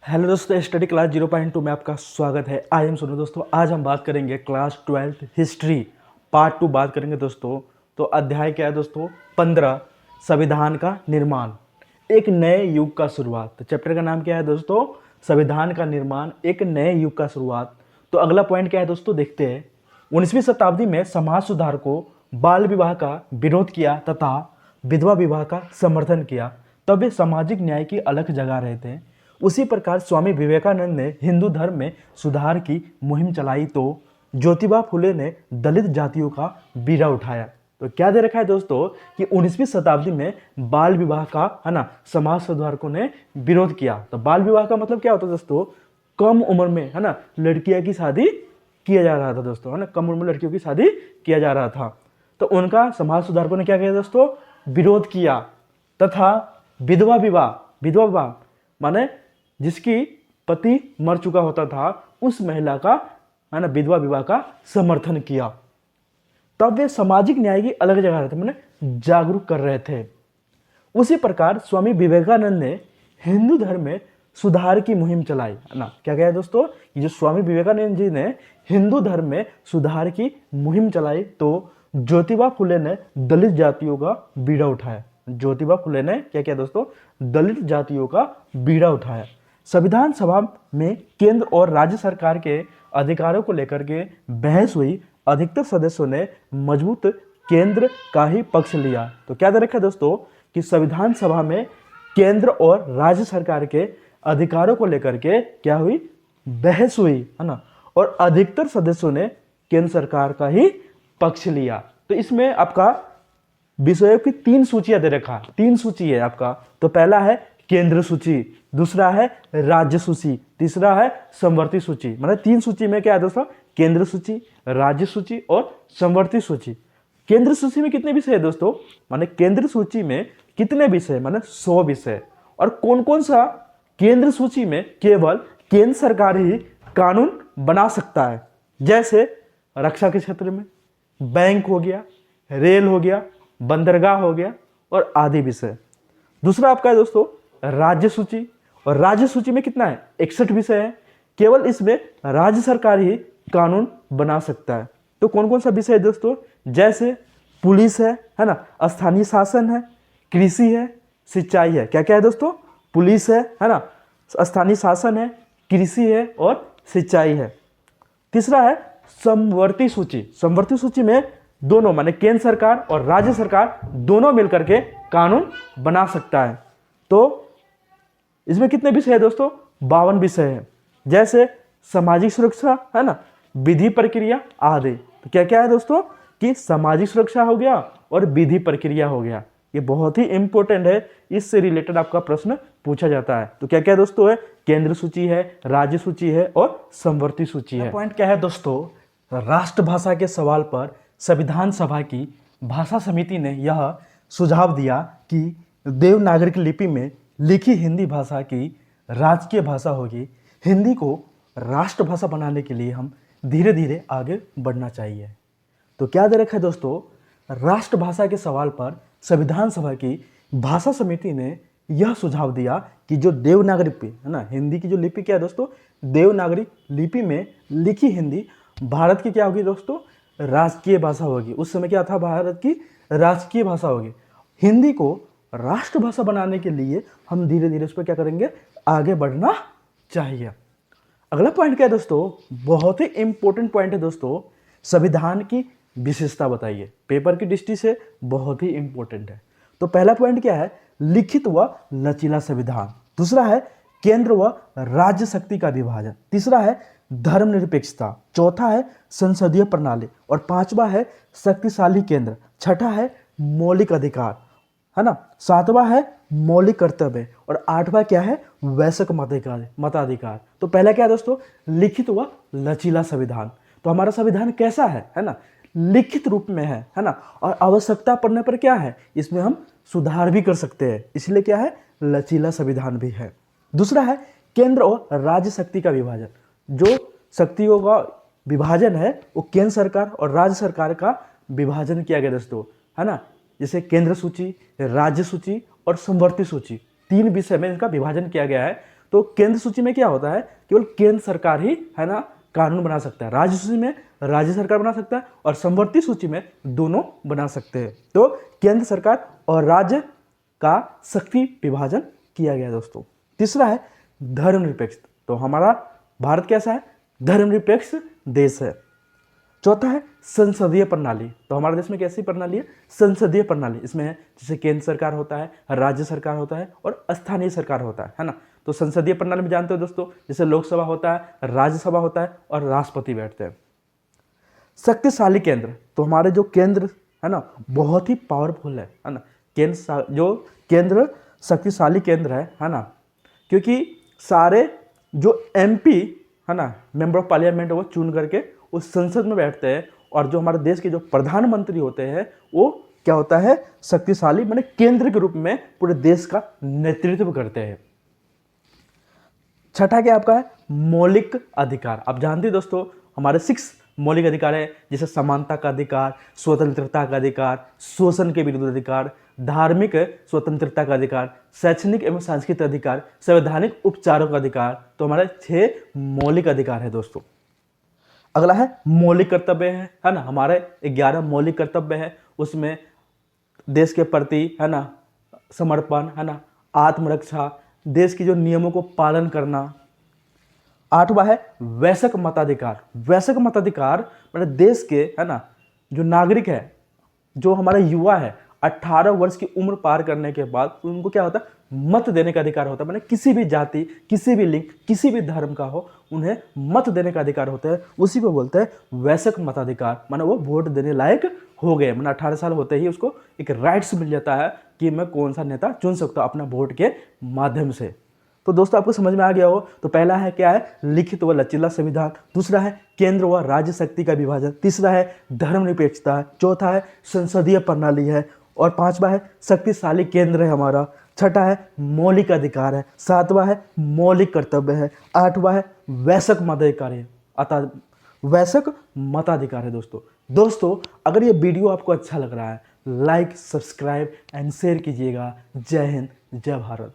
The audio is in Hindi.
हेलो दोस्तों, स्टडी क्लास 0.2 में आपका स्वागत है। आई एम सुनो दोस्तों, आज हम बात करेंगे क्लास 12th हिस्ट्री पार्ट 2 बात करेंगे दोस्तों। तो अध्याय क्या है दोस्तों? 15 संविधान का निर्माण, एक नए युग का शुरुआत। तो चैप्टर का नाम क्या है दोस्तों? संविधान का निर्माण, एक नए युग का शुरुआत। तो अगला पॉइंट क्या है दोस्तों, देखते हैं। 19वीं शताब्दी में समाज सुधार को बाल विवाह का विरोध किया तथा विधवा विवाह का समर्थन किया। तब वे सामाजिक न्याय की अलग जगह रहे थे। उसी प्रकार स्वामी विवेकानंद ने हिंदू धर्म में सुधार की मुहिम चलाई तो ज्योतिबा फुले ने दलित जातियों का बीड़ा उठाया। तो क्या दे रखा है दोस्तों कि 19वीं शताब्दी में बाल विवाह का, है ना, समाज सुधारकों ने विरोध किया। तो बाल विवाह का मतलब क्या होता है दोस्तों? कम उम्र में, है ना, लड़कियां की शादी किया जा रहा था दोस्तों, है ना, कम उम्र में लड़कियों की शादी किया जा रहा था। तो उनका समाज सुधारकों ने क्या किया दोस्तों? विरोध किया। तथा विधवा विवाह माने जिसकी पति मर चुका होता था, उस महिला का, है ना, विधवा विवाह का समर्थन किया। तब वे सामाजिक न्याय की अलग जगह रहते, माने जागरूक कर रहे थे। उसी प्रकार स्वामी विवेकानंद ने हिंदू धर्म में सुधार की मुहिम चलाई, है ना। क्या कहा है दोस्तों? ये जो स्वामी विवेकानंद जी ने हिंदू धर्म में सुधार की मुहिम चलाई तो ज्योतिबा फुले ने दलित जातियों का बीड़ा उठाया। ज्योतिबा फुले ने क्या किया दोस्तों? दलित जातियों का बीड़ा उठाया। संविधान सभा में केंद्र और राज्य सरकार के अधिकारों को लेकर के बहस हुई। अधिकतर सदस्यों ने मजबूत केंद्र का ही पक्ष लिया। तो क्या दे रखा है दोस्तों कि संविधान सभा में केंद्र और राज्य सरकार के अधिकारों को लेकर के क्या हुई? बहस हुई, है ना, और अधिकतर सदस्यों ने केंद्र सरकार का ही पक्ष लिया। तो इसमें आपका विषयों की 3 सूचियां दे रखा, 3 सूची है आपका। तो पहला है केंद्र सूची, दूसरा है राज्य सूची, तीसरा है समवर्ती सूची। मतलब 3 सूची में क्या है दोस्तों? केंद्र सूची, राज्य सूची और समवर्ती सूची। केंद्र सूची में कितने विषय है दोस्तों? माने केंद्र सूची में कितने विषय? माने 100 विषय। और कौन कौन सा केंद्र सूची में केवल केंद्र सरकार ही कानून बना सकता है? जैसे रक्षा के क्षेत्र में, बैंक हो गया, रेल हो गया, बंदरगाह हो गया और आदि विषय। दूसरा आपका है दोस्तों राज्य सूची, और राज्य सूची में कितना है? 61 विषय है। केवल इसमें राज्य सरकार ही कानून बना सकता है। तो कौन कौन सा विषय है दोस्तों? जैसे पुलिस है ना, स्थानीय शासन है, कृषि है, सिंचाई है। क्या क्या है दोस्तों? पुलिस है ना, स्थानीय शासन है, कृषि है और सिंचाई है। तीसरा है समवर्ती सूची। समवर्ती सूची में दोनों, माने केंद्र सरकार और राज्य सरकार दोनों मिलकर के कानून बना सकता है। तो इसमें कितने विषय है दोस्तों? 52 विषय है। जैसे सामाजिक सुरक्षा, है ना, विधि प्रक्रिया आदि। तो क्या क्या है दोस्तों कि सामाजिक सुरक्षा हो गया और विधि प्रक्रिया हो गया। ये बहुत ही इंपॉर्टेंट है, इससे रिलेटेड आपका प्रश्न पूछा जाता है। तो क्या क्या दोस्तों है? केंद्र सूची है, राज्य सूची है और समवर्ती सूची है। पॉइंट क्या है दोस्तों? राष्ट्रभाषा के सवाल पर संविधान सभा की भाषा समिति ने यह सुझाव दिया कि देवनागरिक लिपि में लिखी हिंदी भाषा की राजकीय भाषा होगी। हिंदी को राष्ट्रभाषा बनाने के लिए हम धीरे धीरे आगे बढ़ना चाहिए। तो क्या दे रखा है दोस्तों? राष्ट्रभाषा के सवाल पर संविधान सभा की भाषा समिति ने यह सुझाव दिया कि जो देवनागरी लिपि है ना, हिंदी की जो लिपि क्या है दोस्तों? देवनागरी लिपि में लिखी हिंदी भारत की क्या होगी दोस्तों? राजकीय भाषा होगी। उस समय क्या था? भारत की राजकीय भाषा होगी। हिंदी को राष्ट्रभाषा बनाने के लिए हम धीरे धीरे उस पर क्या करेंगे? आगे बढ़ना चाहिए। अगला पॉइंट क्या है दोस्तों? बहुत ही इंपॉर्टेंट पॉइंट है दोस्तों। संविधान की विशेषता बताइए। पेपर की दृष्टि से बहुत ही इंपॉर्टेंट है। तो पहला पॉइंट क्या है? लिखित व लचीला संविधान। दूसरा है केंद्र व राज्य शक्ति का विभाजन। तीसरा है धर्मनिरपेक्षता। चौथा है संसदीय प्रणाली और पांचवा है शक्तिशाली केंद्र। छठा है मौलिक अधिकार, है ना। सातवां है मौलिक कर्तव्य और आठवां क्या है? वैश्विक मताधिकार। तो पहला क्या है दोस्तों? लिखित व लचीला संविधान। तो हमारा संविधान कैसा है ना? लिखित रूप में है ना, और आवश्यकता पड़ने पर क्या है? इसमें हम सुधार भी कर सकते हैं, इसलिए क्या है? लचीला संविधान भी है। दूसरा है केंद्र और राज्य शक्ति का विभाजन। जो शक्तियों का विभाजन है वो केंद्र सरकार और राज्य सरकार का विभाजन किया गया दोस्तों, है ना। जैसे केंद्र सूची, राज्य सूची और समवर्ती सूची, 3 विषय में इनका विभाजन किया गया है। तो तो केंद्र सूची में क्या होता है, केवल केंद्र सरकार ही है ना कानून बना सकता है। राज्य सूची में राज्य सरकार बना सकता है और समवर्ती सूची में दोनों बना सकते हैं। तो केंद्र सरकार और राज्य का शक्ति विभाजन किया गया दोस्तों। तीसरा है धर्मनिरपेक्ष। तो हमारा भारत कैसा है, धर्मनिरपेक्ष देश है। चौथा है संसदीय प्रणाली। तो हमारे देश में कैसी प्रणाली है, संसदीय प्रणाली। इसमें है जैसे केंद्र सरकार होता है, राज्य सरकार होता है और स्थानीय सरकार होता है ना। तो संसदीय प्रणाली में जानते हो दोस्तों, जैसे लोकसभा होता है, राज्यसभा होता है और राष्ट्रपति बैठते हैं। शक्तिशाली केंद्र। तो हमारे जो केंद्र है ना बहुत ही पावरफुल है ना। जो केंद्र शक्तिशाली केंद्र है ना, क्योंकि सारे जो एमपी है ना, मेंबर ऑफ पार्लियामेंट, वो चुन करके उस संसद में बैठते हैं। और जो हमारे देश के जो प्रधानमंत्री होते हैं वो क्या होता है, शक्तिशाली माने केंद्र के रूप में पूरे देश का नेतृत्व करते हैं। छठा क्या आपका है, मौलिक अधिकार। आप जानते हैं दोस्तों हमारे 6 मौलिक अधिकार है, जैसे समानता का अधिकार, स्वतंत्रता का अधिकार, शोषण के विरुद्ध अधिकार, धार्मिक स्वतंत्रता का अधिकार, शैक्षणिक एवं सांस्कृतिक अधिकार, संवैधानिक उपचारों का अधिकार। तो हमारे 6 मौलिक अधिकार है दोस्तों। अगला है मौलिक कर्तव्य है ना। हमारे 11 मौलिक कर्तव्य है, उसमें देश के प्रति है ना समर्पण है ना, आत्मरक्षा, देश के जो नियमों को पालन करना। 8वां है वयस्क मताधिकार। वयस्क मताधिकार मतलब देश के है ना जो नागरिक है, जो हमारा युवा है, 18 वर्ष की उम्र पार करने के बाद उनको क्या होता है, मत देने का अधिकार होता है। मतलब किसी भी जाति, किसी भी लिंग, किसी भी धर्म का हो, उन्हें मत देने का अधिकार होता है। उसी को बोलते हैं वयस्क मताधिकार। माने वो वोट देने लायक हो गए, मतलब 18 साल होते ही उसको एक राइट्स मिल जाता है कि मैं कौन सा नेता चुन सकता हूँ अपना वोट के माध्यम से। तो दोस्तों आपको समझ में आ गया हो। तो पहला है क्या है, लिखित व लचीला संविधान। दूसरा है केंद्र व राज्य शक्ति का विभाजन। तीसरा है धर्मनिरपेक्षता। चौथा है संसदीय प्रणाली है। और 5वां है शक्तिशाली केंद्र है हमारा। छठा है मौलिक अधिकार है। 7वां है मौलिक कर्तव्य है। 8वां है वयस्क मताधिकार है, अतः वयस्क मताधिकार है दोस्तों अगर ये वीडियो आपको अच्छा लग रहा है, लाइक, सब्सक्राइब एंड शेयर कीजिएगा। जय हिंद, जय भारत।